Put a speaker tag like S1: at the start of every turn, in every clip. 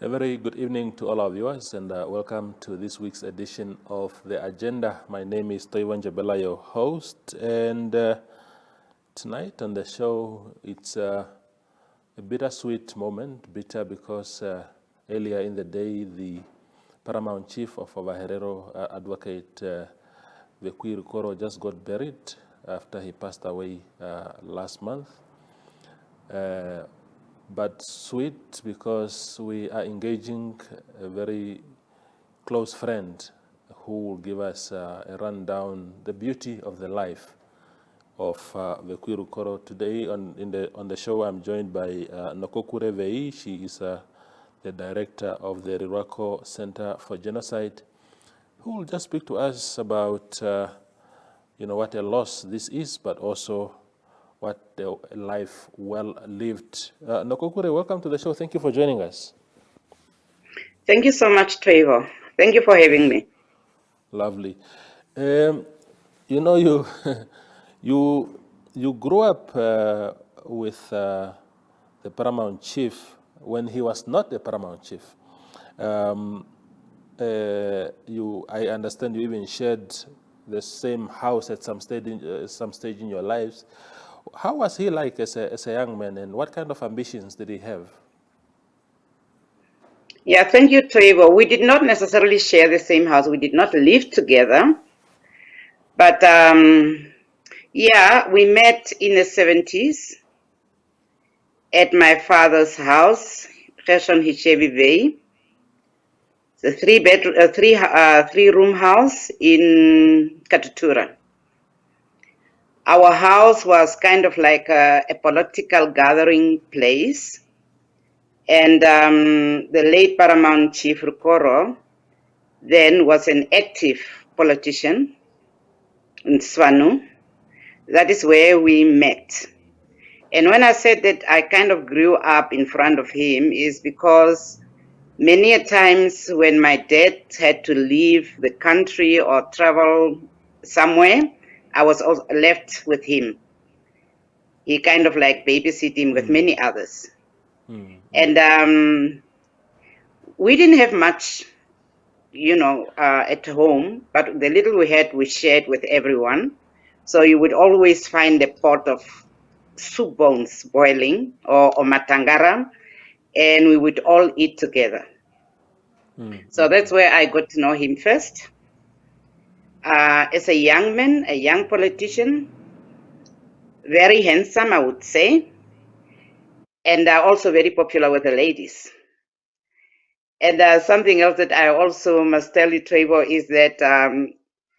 S1: A very good evening to all our viewers, and welcome to this week's edition of The Agenda. My name is Trevor, your host, and tonight on the show, it's a bittersweet moment. Bitter because earlier in the day, the Paramount chief of Ovaherero, Advocate Vekuii Rukoro, just got buried after he passed away last month. But sweet because we are engaging a very close friend who will give us a rundown, the beauty of the life of Vekuii Rukoro. Today on the show, I'm joined by Nokokure Veii. She is the director of the Riruako Centre for Genocide, who will just speak to us about what a loss this is, but also what a life well lived. Nokokure, welcome to the show. Thank you for joining us.
S2: Thank you so much, Trevor. Thank you for having me.
S1: Lovely. You you grew up with the Paramount chief when he was not the Paramount chief. I understand you even shared the same house at some stage in your lives. How was he like as a young man, and what kind of ambitions did he have?
S2: Yeah, thank you, Trevor. We did not necessarily share the same house. We did not live together. But we met in the 70s at my father's house, Genocide Nokokure Veii. It's a three-room house in Katutura. Our house was kind of like a political gathering place. And the late Paramount Chief Rukoro then was an active politician in Swanu. That is where we met. And when I said that I kind of grew up in front of him is because many a times when my dad had to leave the country or travel somewhere, I was also left with him. He kind of like babysitted him with many others. And we didn't have much, at home, but the little we had, we shared with everyone. So you would always find a pot of soup bones boiling or matangara, and we would all eat together. So that's where I got to know him first. As a young man, a young politician, very handsome, I would say, and also very popular with the ladies. And something else that I also must tell you, Trevor, is that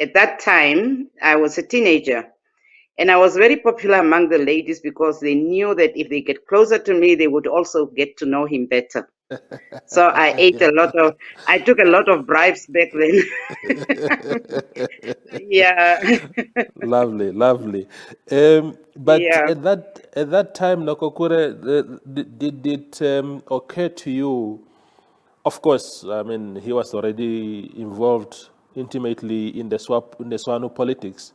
S2: at that time, I was a teenager. And I was very popular among the ladies because they knew that if they get closer to me, they would also get to know him better. So I I took a lot of bribes back then. Yeah.
S1: Lovely. But
S2: Yeah.
S1: at that time, Nokokure, did it occur to you? Of course, I mean, he was already involved intimately in the Swanu politics.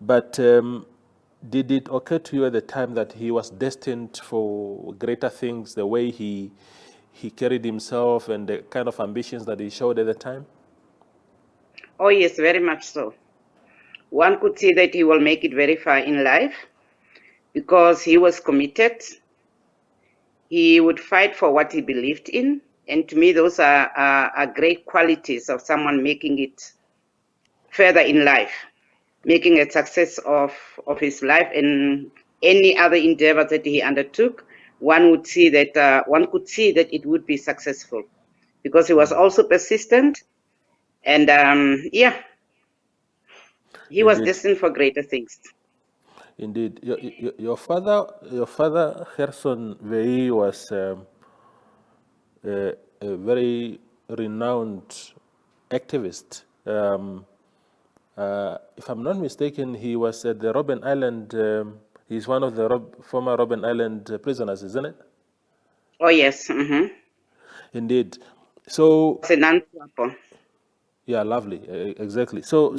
S1: But did it occur to you at the time that he was destined for greater things, the way he carried himself and the kind of ambitions that he showed at the time?
S2: Oh, yes, very much so. One could see that he will make it very far in life because he was committed. He would fight for what he believed in. And to me, those are great qualities of someone making it further in life, making a success of his life and any other endeavor that he undertook. One could see that it would be successful because he was also persistent. And he was destined for greater things.
S1: Indeed, your father, Gerson Veii, was a very renowned activist. If I'm not mistaken, he was at the Robben Island. He's one of the former Robben Island prisoners, isn't it?
S2: Oh yes. Mm-hmm.
S1: Indeed. So.
S2: Yeah,
S1: lovely. Exactly. So,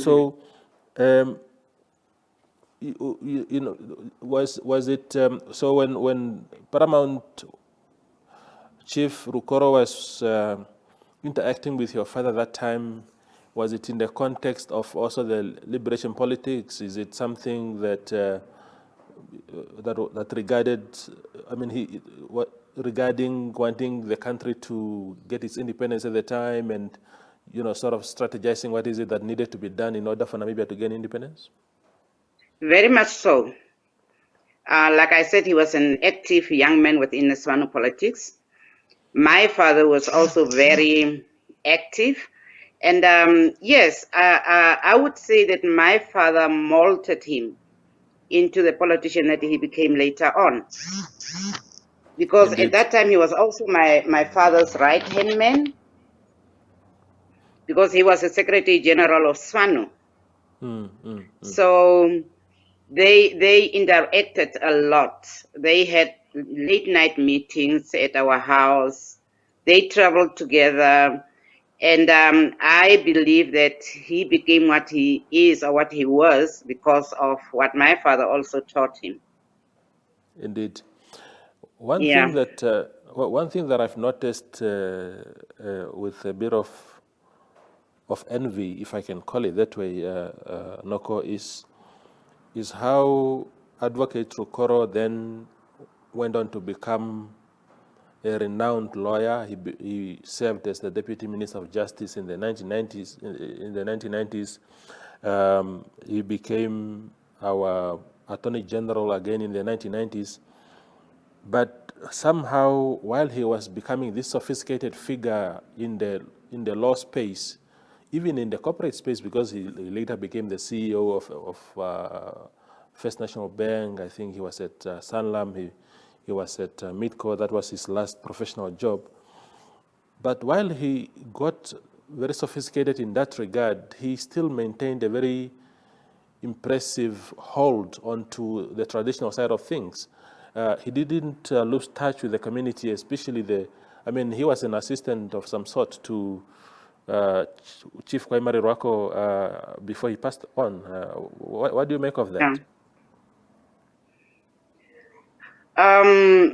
S1: was it so when Paramount Chief Rukoro was interacting with your father that time. Was it in the context of also the liberation politics? Is it something that that regarded? I mean, regarding wanting the country to get its independence at the time, and sort of strategizing what is it that needed to be done in order for Namibia to gain independence?
S2: Very much so. Like I said, he was an active young man within the Swanu politics. My father was also very active. And yes, I would say that my father molded him into the politician that he became later on. Because
S1: Indeed.
S2: at that time, he was also my father's right-hand man, because he was the Secretary General of Swanu. So they interacted a lot. They had late night meetings at our house. They traveled together. And I believe that he became what he is or what he was because of what my father also taught him.
S1: Indeed. One
S2: Yeah.
S1: thing that I've noticed with a bit of envy, if I can call it that way, Noko, is how Advocate Rukoro then went on to become a renowned lawyer. He served as the Deputy Minister of Justice in the 1990s. In the 1990s, he became our Attorney General again in the 1990s. But somehow, while he was becoming this sophisticated figure in the law space, even in the corporate space, because he later became the CEO of First National Bank. I think he was at Sanlam. He was at Midco. That was his last professional job. But while he got very sophisticated in that regard, he still maintained a very impressive hold onto the traditional side of things. He didn't lose touch with the community, especially he was an assistant of some sort to Chief Riruako before he passed on. What do you make of that?
S2: Yeah.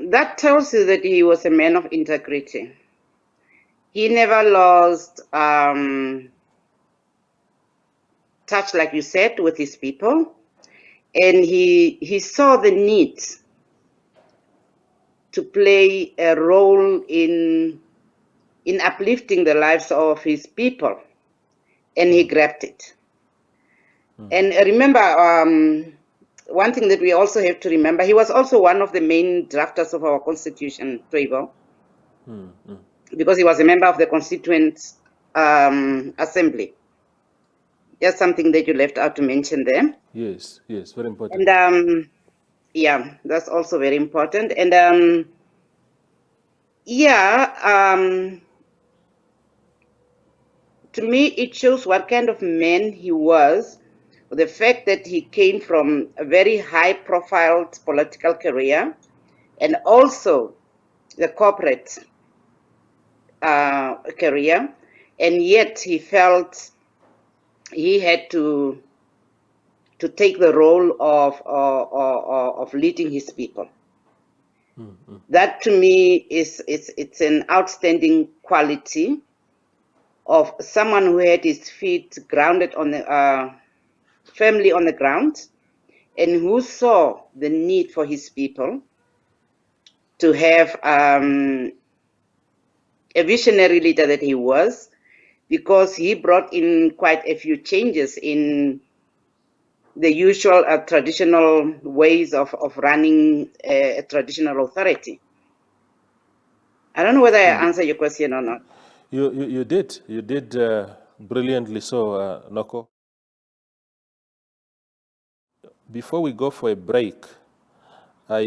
S2: That tells you that he was a man of integrity. He never lost touch, like you said, with his people. And he saw the need to play a role in uplifting the lives of his people. And he grabbed it. And remember, one thing that we also have to remember, he was also one of the main drafters of our constitution, Trevor, because he was a member of the Constituent Assembly. Just something that you left out to mention there.
S1: Yes, very important.
S2: And yeah, that's also very important. And to me, it shows what kind of man he was. The fact that he came from a very high-profile political career, and also the corporate career, and yet he felt he had to take the role of leading his people. That to me it's an outstanding quality of someone who had his feet grounded on the firmly on the ground, and who saw the need for his people to have a visionary leader that he was, because he brought in quite a few changes in the usual traditional ways of running a traditional authority. I don't know whether I answered your question or not.
S1: You did brilliantly so, Noko. Before we go for a break, I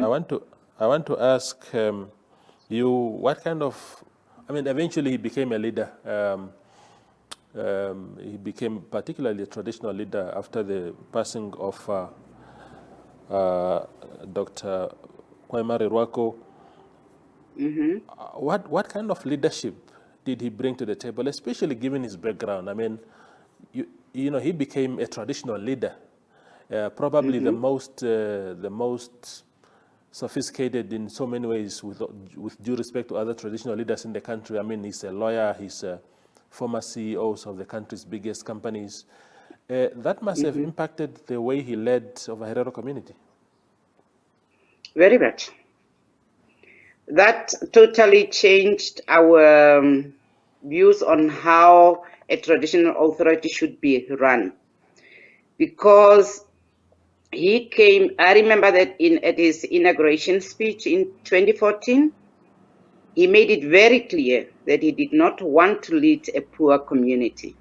S1: want to ask you what kind of, eventually he became a leader. He became particularly a traditional leader after the passing of Dr. Riruako. What kind of leadership did he bring to the table, especially given his background? He became a traditional leader, probably the most sophisticated in so many ways with due respect to other traditional leaders in the country. I mean, he's a lawyer, he's a former CEOs of the country's biggest companies. That must have impacted the way he led Ovaherero community.
S2: Very much. That totally changed our views on how a traditional authority should be run. Because he came, I remember that at his inauguration speech in 2014, he made it very clear that he did not want to lead a poor community.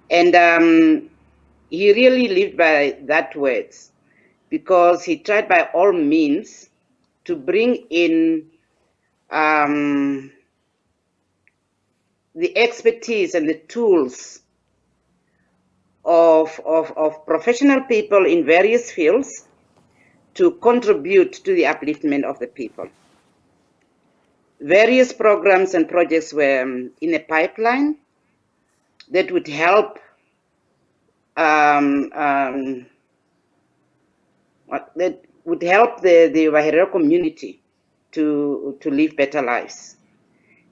S2: And he really lived by that words, because he tried by all means to bring in the expertise and the tools of professional people in various fields to contribute to the upliftment of the people. Various programs and projects were in a pipeline that would help the Ovaherero community to live better lives.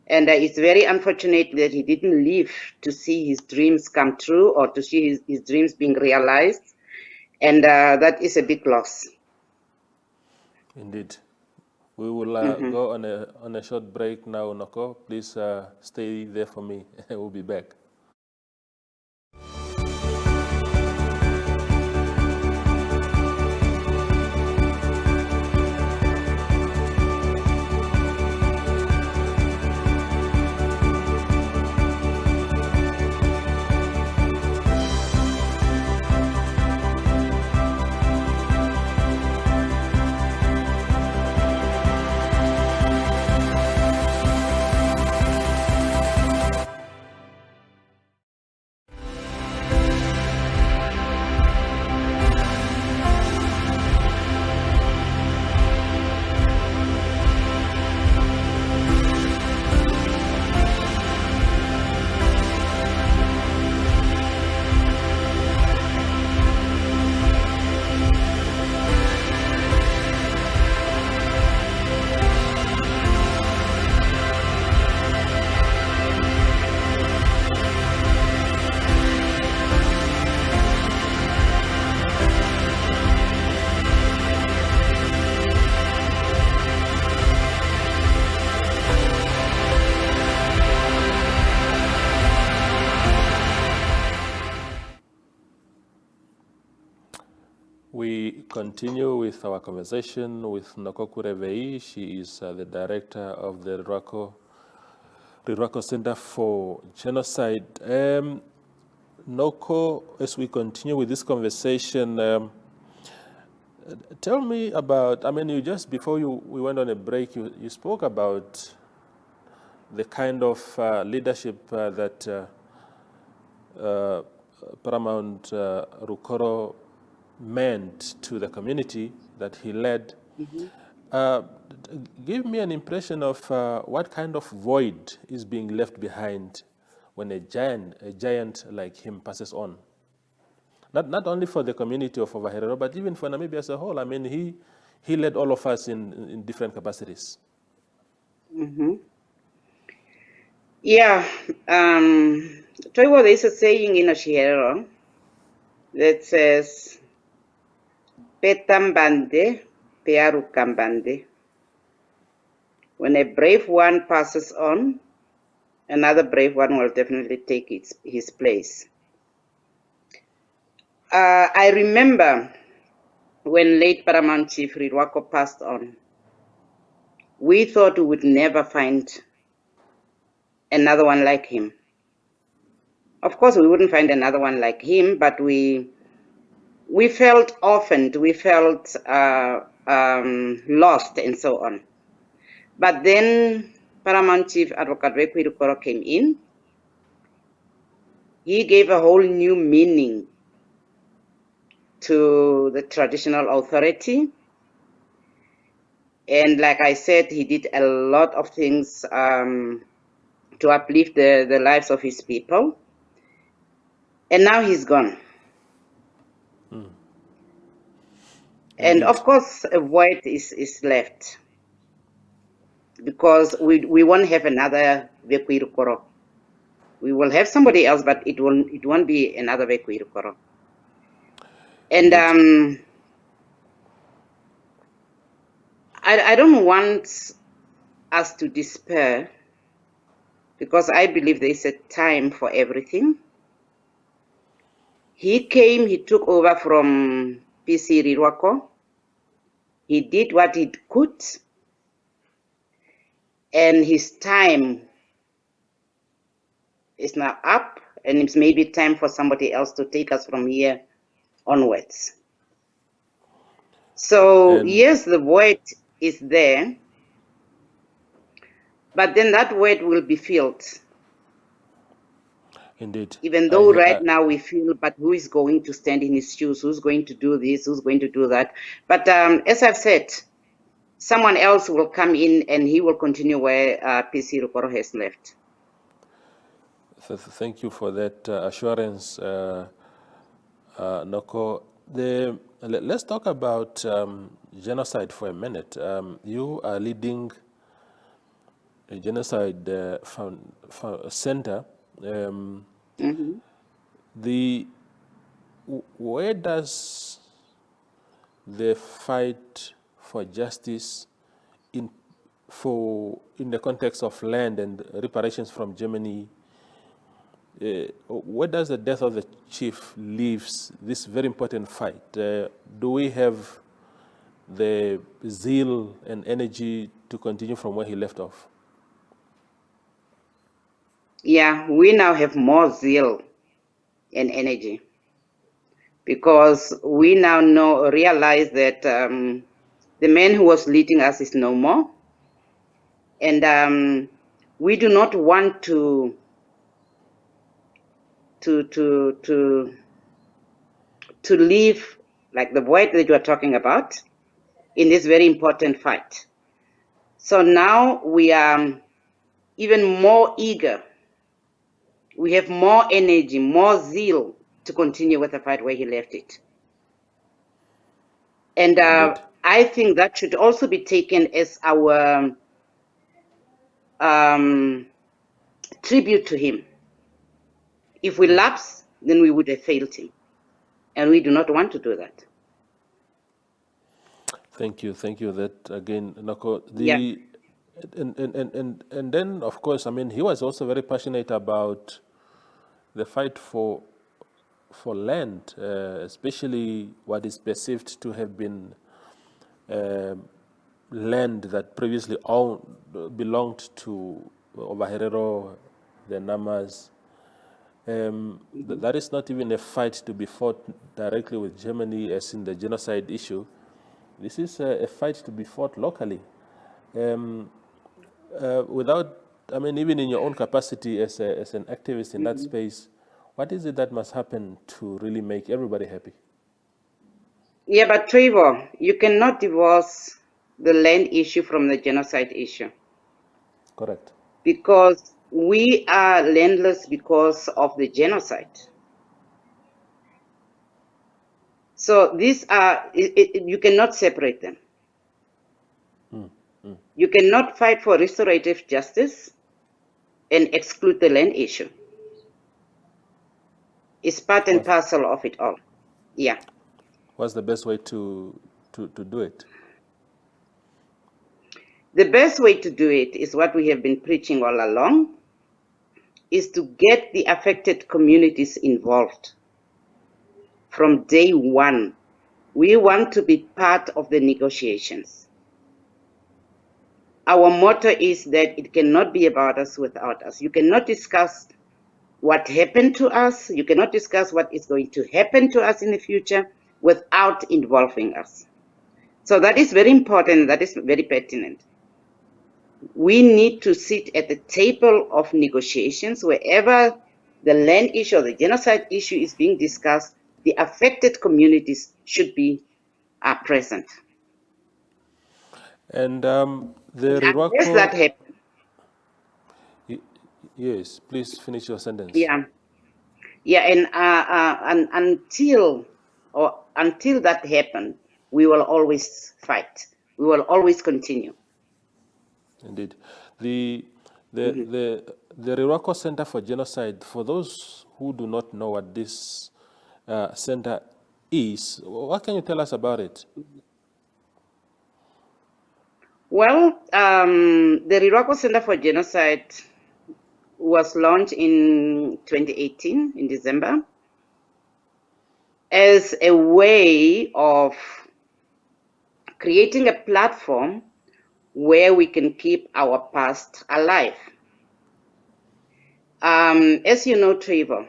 S2: And it's very unfortunate that he didn't live to see his dreams come true or to see his dreams being realized. And that is a big loss.
S1: Indeed. We will go on a short break now, Noko. Please stay there for me. We'll be back. We continue with our conversation with Nokokure Veii. She is the director of the Riruako Centre for Genocide. Noko, as we continue with this conversation, tell me about, I mean, you just before we went on a break, you spoke about the kind of leadership that Paramount Rukoro meant to the community that he led. Give me an impression of what kind of void is being left behind when a giant like him passes on. Not only for the community of Ovaherero, but even for Namibia as a whole. I mean, he led all of us in different capacities.
S2: Yeah, Trevor, there is a saying in Ovaherero that says, Petambande, pearukambande. When a brave one passes on, another brave one will definitely take his place. I remember when late Paramount Chief Riruako passed on, we thought we would never find another one like him. Of course, we wouldn't find another one like him, but we felt orphaned, we felt lost, and so on. But then Paramount Chief Advocate Vekuii Rukoro came in. He gave a whole new meaning to the traditional authority. And like I said, he did a lot of things to uplift the lives of his people. And now he's gone. And of
S1: Indeed.
S2: course, a void is left because we won't have another Vekuii Rukoro. We will have somebody else, but it won't be another Vekuii Rukoro. And
S1: Indeed.
S2: I don't want us to despair, because I believe there is a time for everything. He came, he took over from PC Riruako. He did what he could, and his time is now up, and it's maybe time for somebody else to take us from here onwards. So
S1: And
S2: yes, the void is there, but then that void will be filled.
S1: indeed,
S2: Even though right now we feel, but who is going to stand in his shoes? Who's going to do this? Who's going to do that? But as I've said, someone else will come in and he will continue where PC Rukoro has left.
S1: Thank you for that assurance, Noko. Let's talk about genocide for a minute. You are leading a Genocide Centre. Where does the fight for justice in the context of land and reparations from Germany, where does the death of the chief leaves this very important fight? Do we have the zeal and energy to continue from where he left off?
S2: Yeah, we now have more zeal and energy, because we now realize that the man who was leading us is no more, and we do not want to leave like the void that you are talking about in this very important fight. So now we are even more eager. We have more energy, more zeal to continue with the fight where he left it. And I think that should also be taken as our tribute to him. If we lapse, then we would have failed him. And we do not want to do that.
S1: Thank you. That again, Noko.
S2: Yeah.
S1: And then, of course, I mean, he was also very passionate about the fight for land, especially what is perceived to have been land that previously belonged to Ovaherero, the Namas. That is not even a fight to be fought directly with Germany, as in the genocide issue. This is a fight to be fought locally. Without, I mean, even in your own capacity as an activist in that space, what is it that must happen to really make everybody happy?
S2: Yeah, but Trevor, you cannot divorce the land issue from the genocide issue.
S1: Correct.
S2: Because we are landless because of the genocide. So these are, you cannot separate them. You cannot fight for restorative justice and exclude the land issue. It's part and parcel of it all. Yeah.
S1: What's the best way to do it?
S2: The best way to do it is what we have been preaching all along, is to get the affected communities involved from day one. We want to be part of the negotiations. Our motto is that it cannot be about us without us. You cannot discuss what happened to us. You cannot discuss what is going to happen to us in the future without involving us. So that is very important. That is very pertinent. We need to sit at the table of negotiations wherever the land issue or the genocide issue is being discussed. The affected communities should be present.
S1: And the Riruako...
S2: Unless that happens.
S1: Yes, please finish your sentence.
S2: Yeah. Yeah, and until that happens, we will always fight. We will always continue.
S1: Indeed. The Riruako Centre for Genocide, for those who do not know what this center is, what can you tell us about it?
S2: Well, the Riruako Centre for Genocide was launched in 2018, in December, as a way of creating a platform where we can keep our past alive. As you know, Trevor,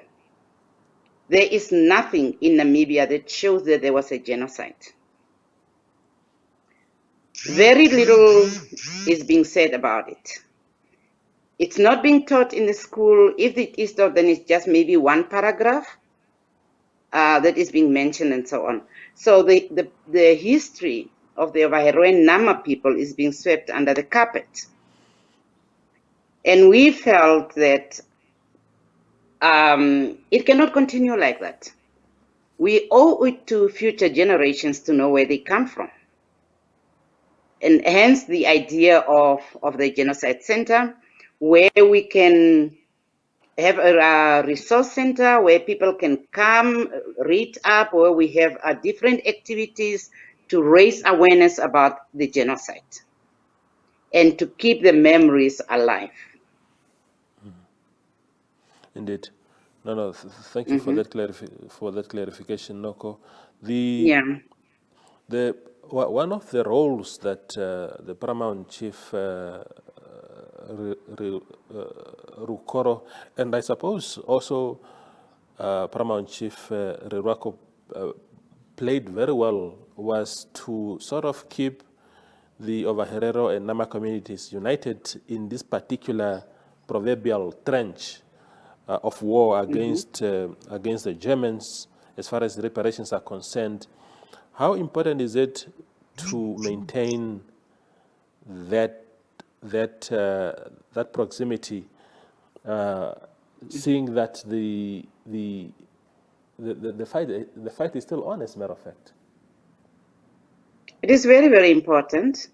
S2: there is nothing in Namibia that shows that there was a genocide. Very little is being said about it. It's not being taught in the school. If it is taught, then it's just maybe one paragraph that is being mentioned and so on. So the history of the Ovaherero and Nama people is being swept under the carpet. And we felt that it cannot continue like that. We owe it to future generations to know where they come from. And hence the idea of the Genocide Center, where we can have a resource center where people can come, read up, where we have different activities to raise awareness about the genocide and to keep the memories alive.
S1: Indeed. No, thank you for that clarification, Noko. One of the roles that the Paramount Chief Rukoro, and I suppose also Paramount Chief Riruako played very well, was to sort of keep the Ovaherero and Nama communities united in this particular proverbial trench of war against the Germans, as far as reparations are concerned. How important is it to maintain that proximity, seeing that the fight is still on, as a matter of fact?
S2: It is very, very important,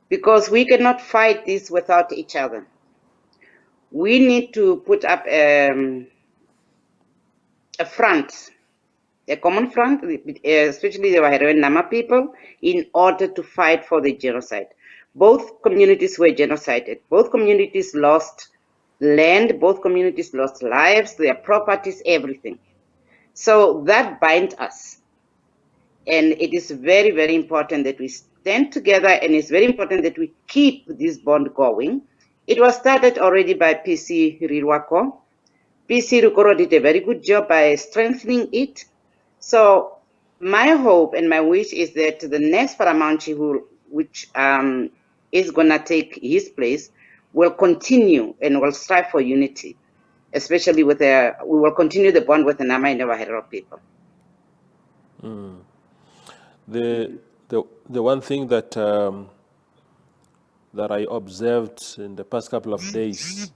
S2: because we cannot fight this without each other. We need to put up a front, a common front, especially the Ovaherero and Nama people, in order to fight for the genocide. Both communities were genocided. Both communities lost land. Both communities lost lives, their properties, everything. So that binds us. And it is very, very important that we stand together, and it's very important that we keep this bond going. It was started already by PC Riruako. PC Rukoro did a very good job by strengthening it. So my hope and my wish is that the next Paramount Chief, which is going to take his place, will continue and will strive for unity, especially we will continue the bond with the Nama and Ovaherero people.
S1: The one thing that I observed in the past couple of days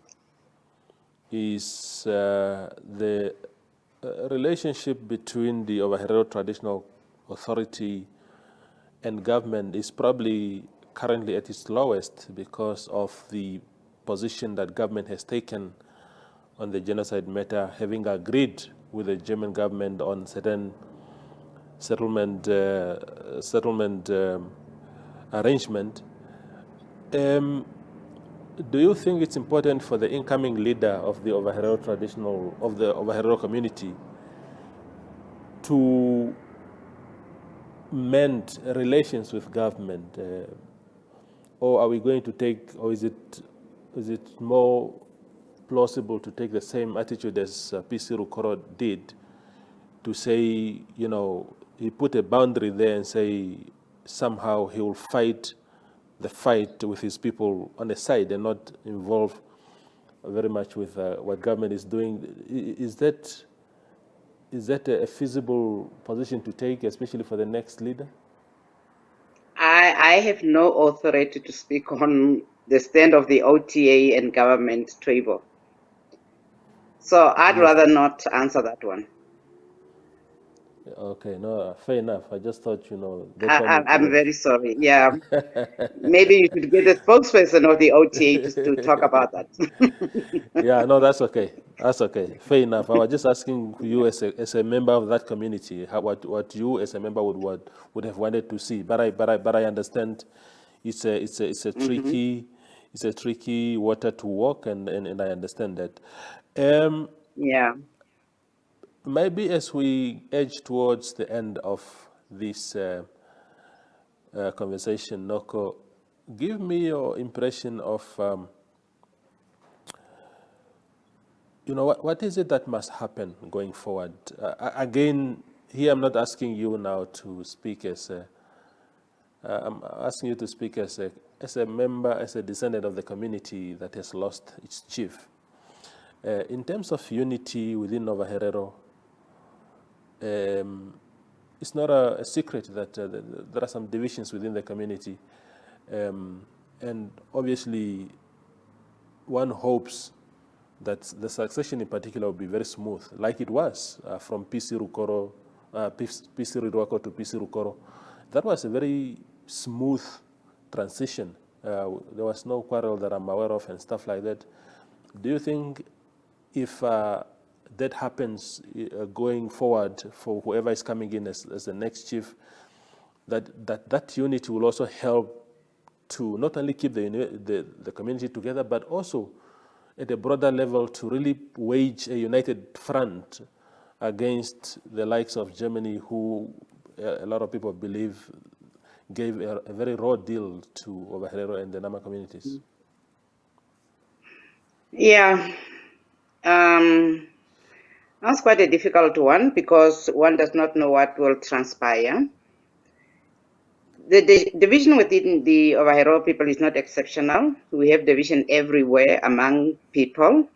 S1: is the relationship between the Ovaherero Traditional Authority and government is probably currently at its lowest because of the position that government has taken on the genocide matter, having agreed with the German government on certain settlement arrangement. Do you think it's important for the incoming leader of the Ovaherero Ovaherero community to mend relations with government, or are we going to take, or is it more plausible to take the same attitude as PC Rukoro did, to say, he put a boundary there and say somehow he will fight the fight with his people on the side and not involve very much with what government is doing? Is that a feasible position to take, especially for the next leader?
S2: I have no authority to speak on the stand of the OTA and government, Trevor. So I'd rather not answer that one.
S1: Okay, no, fair enough. I just thought, that one you could
S2: I'm
S1: have.
S2: very sorry. Yeah, maybe you should get a spokesperson of the OTA to talk about that.
S1: Yeah, no, that's okay. That's okay. Fair enough. I was just asking you as a member of that community, what you as a member would have wanted to see. But I understand
S2: Hmm.
S1: it's a tricky water to walk, and I understand that. Um,
S2: Yeah.
S1: Maybe as we edge towards the end of this conversation, Noko, give me your impression of what is it that must happen going forward? Again, here I'm not asking you now to speak I'm asking you to speak as a member, as a descendant of the community that has lost its chief. In terms of unity within Ovaherero, it's not a secret that there are some divisions within the community. And obviously, one hopes that the succession in particular will be very smooth, like it was from PC Rukoro, PC Riruako to PC Rukoro. That was a very smooth transition. There was no quarrel that I'm aware of and stuff like that. Do you think if that happens going forward for whoever is coming in as the next chief, that unity will also help to not only keep the community together, but also at a broader level to really wage a united front against the likes of Germany, who a lot of people believe gave a very raw deal to Ovaherero and the Nama communities?
S2: Yeah. Um, that's quite a difficult one because one does not know what will transpire. The division within the Ovaherero people is not exceptional. We have division everywhere among people.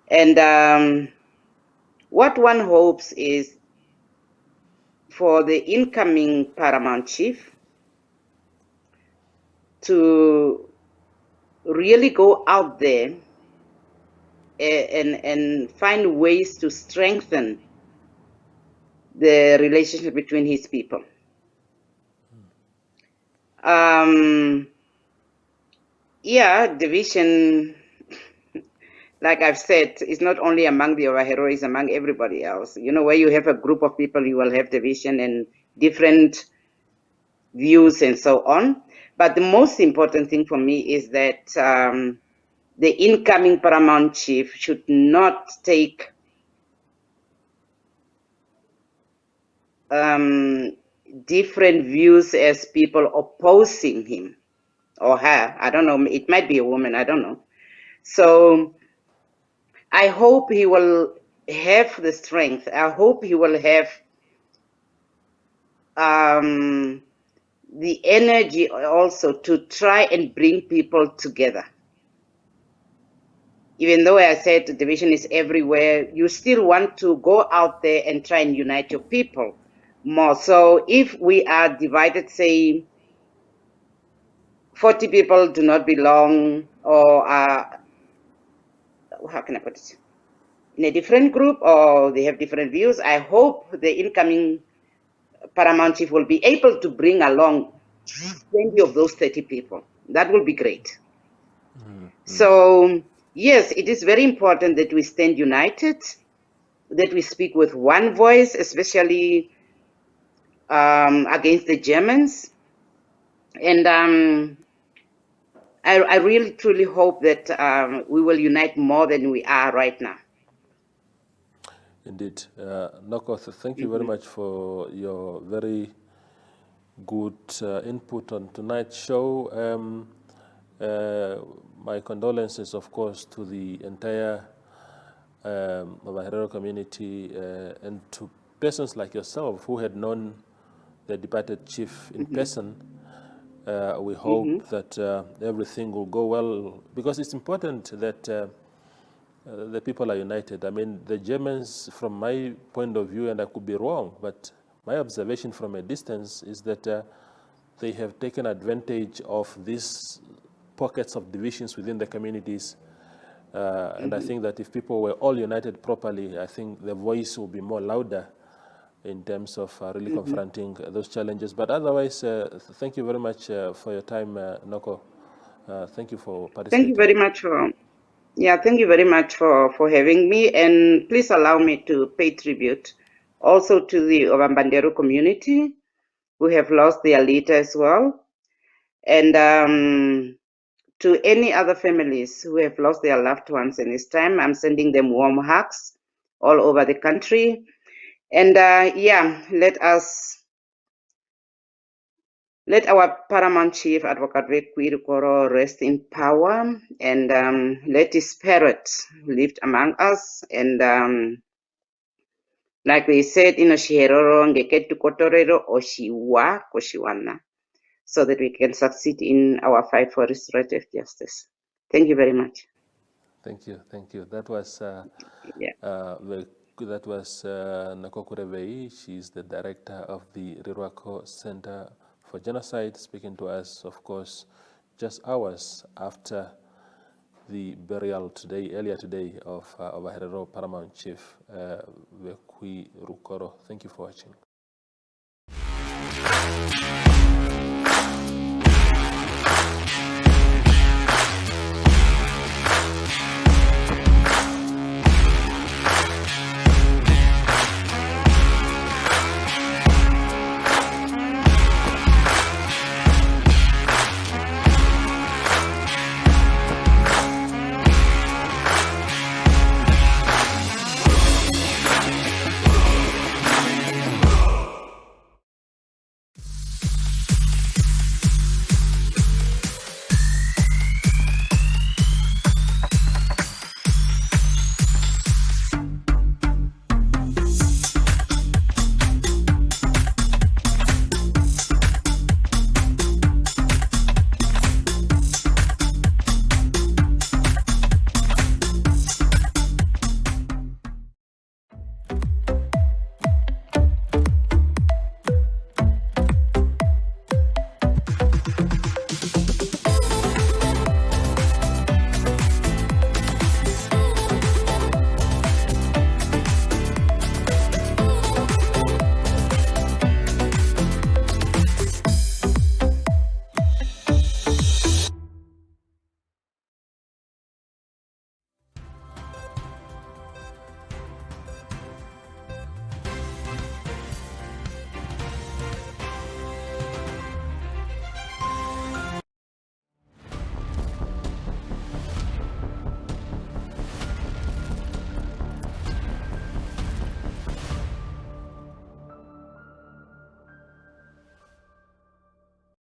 S2: And what one hopes is for the incoming Paramount chief to really go out there and find ways to strengthen the relationship between his people. Division, like I've said, is not only among the Ovaherero, it's among everybody else. Where you have a group of people, you will have division and different views and so on. But the most important thing for me is that the incoming Paramount chief should not take different views as people opposing him or her. I don't know. It might be a woman. I don't know. So I hope he will have the strength. I hope he will have the energy also to try and bring people together. Even though I said the division is everywhere, you still want to go out there and try and unite your people more. So if we are divided, say 40 people do not belong or are, how can I put it, in a different group or they have different views, I hope the incoming Paramount chief will be able to bring along 20 of those 30 people. That will be great. So, yes, it is very important that we stand united, that we speak with one voice, especially against the Germans. And I really, truly hope that we will unite more than we are right now.
S1: Indeed. Noko, thank you very much for your very good input on tonight's show. My condolences, of course, to the entire Ovaherero community and to persons like yourself who had known the departed chief in person. We hope that everything will go well because it's important that the people are united. I mean, the Germans, from my point of view, and I could be wrong, but my observation from a distance is that they have taken advantage of these pockets of divisions within the communities. And I think that if people were all united properly, I think the voice will be more louder in terms of really confronting those challenges. But otherwise, thank you very much for your time, Noko. Thank you for participating.
S2: Thank you very much thank you very much for having me, and please allow me to pay tribute also to the Ovambandero community who have lost their leader as well, and to any other families who have lost their loved ones in this time. I'm sending them warm hugs all over the country, and let our Paramount Chief Advocate Vekuii Rukoro rest in power, and let his spirit live among us. And like we said, Ovaherero ngeketu kotorero oshiwa koshiwana, so that we can succeed in our fight for restorative justice. Thank you very much.
S1: Thank you. That was Nokokure Veii. She's the director of the Riruako Centre for Genocide, speaking to us, of course, just hours after the burial earlier today, of Ovaherero Paramount Chief Vekuii Rukoro. Thank you for watching.